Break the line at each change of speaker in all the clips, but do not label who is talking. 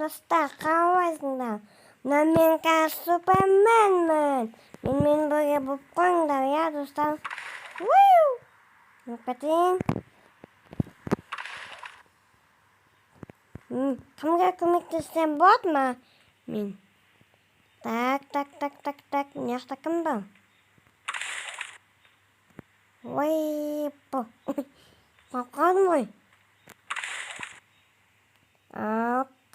достар, қарабайсыңдар. Мына мен қазір суперменмін. Менімен бірге болып қойыңдар, иә, достар? Кетейін. Кімге көмектессем болады ма? Мен. Так. Мына жақта кім бар? Ой, қорқадым ғой.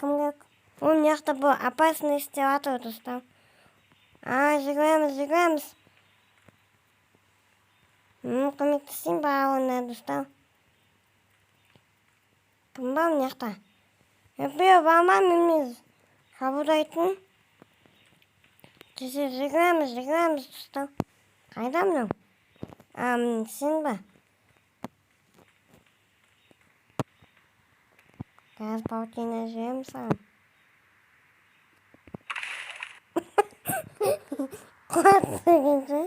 Кімге... Мына жақта бұл опасный істеп жатыр, достар. Жүгіреміз. Көмектесейін ба оны, достар. Кім бар мына жақта? Біреу бар ма меміз? Қабылдайтын? Жүгіреміз, достар. Қайда мынау? Сен ба? Қазір паутина жүремін саған. Қуатты кенше?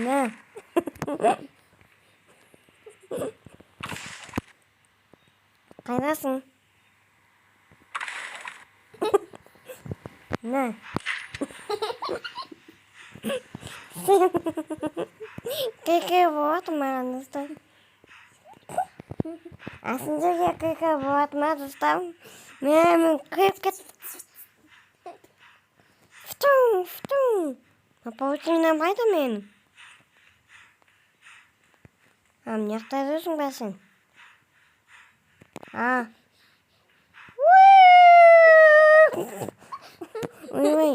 На. Қайдасың? На. Кеке болады маған, достар. Сендерге кеке болады ма, достар? Мен кіріп кет. Фтум. Паутинам қайда мен? Мына жақта жүрсің ба сен? Ой.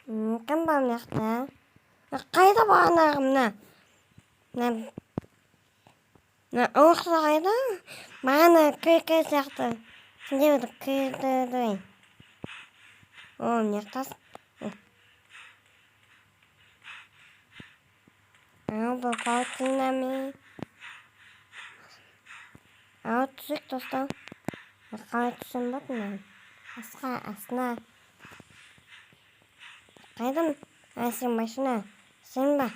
Кім бар мына жақта? Қайда бағанағы мына? Мына ұлықса қайда? Бағана кірке сияқты. Сендерді кірдірейін. Мына жақтасың. Бұл паутина мен. Түсік, достар. Қалай түсім бөтін мен? Астына. Қайдым? Сен машина. Сен ба?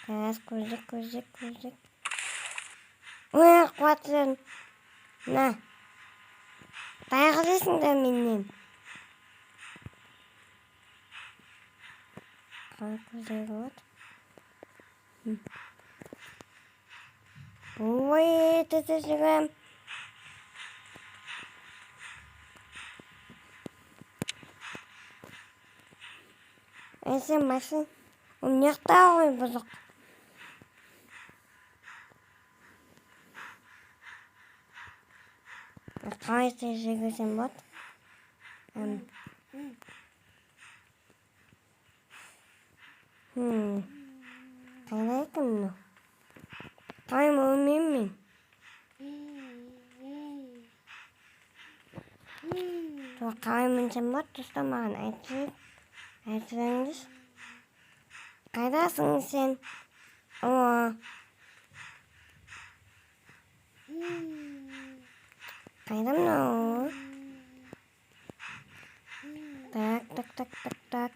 Қайыз көзік. Ой, қуатсың. На. Таяғы дейсіңдер менен. Қалай көзігі болады? Ой, тез жүрем. Сен машин. Мына жақта ғой бұзық. Қалай тез жүрсем болады? Қайда екен мұны? Қалай мұлмеймін мен? Қалай мінсем болады, достар, маған айтырыңыз. Қайдасың сен? Қайда мынау? Так.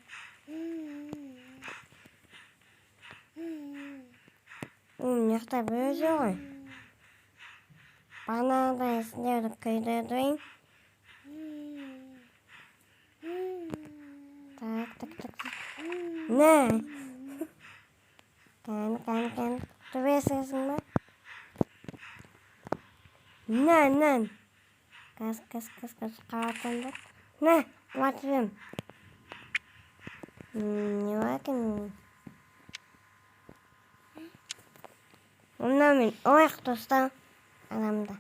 Мына жақта бір өзі ғой. Бағанағыдай сендерді күйдірейін. Так. Не. Кән. Төбесіңсің ба? На. Кас. Қаратан ба? На, батырым. Не бар екен? Мына мен ояқ, достар. Адамда.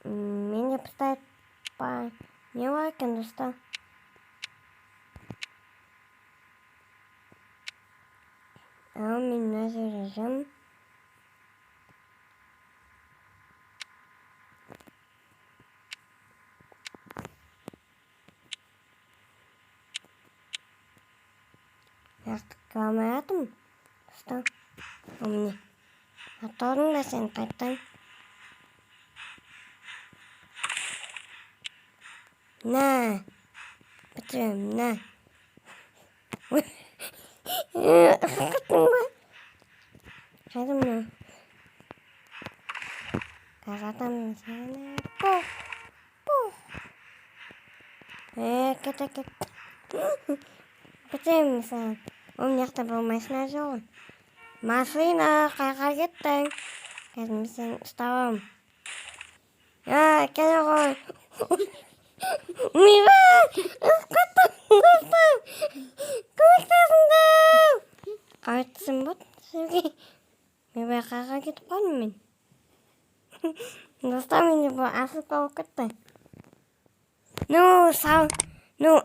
Менде пістолет бар. Не бар екен, достар? Мен мына жерде жүрмін. Görmeye attım. Dostum. Omni. Atalım da sen kayıttan. Ne? Bitiriyorum ne? Kaçtın mı? Kaydım mı? Datang di sana. Puh, puh. Kita. Kecil misal. Nyakta bermain najon. Maslina kaget teng. Kayak misal storm. Ya, kaya Mira, escuta. ¿Cómo estás, Sundar? Kahit sembut, sige. Mira, kaget pa naman. Basta minibor asal kau kata. No,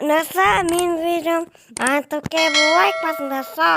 nasa min video. Anto ke buai pas nasa.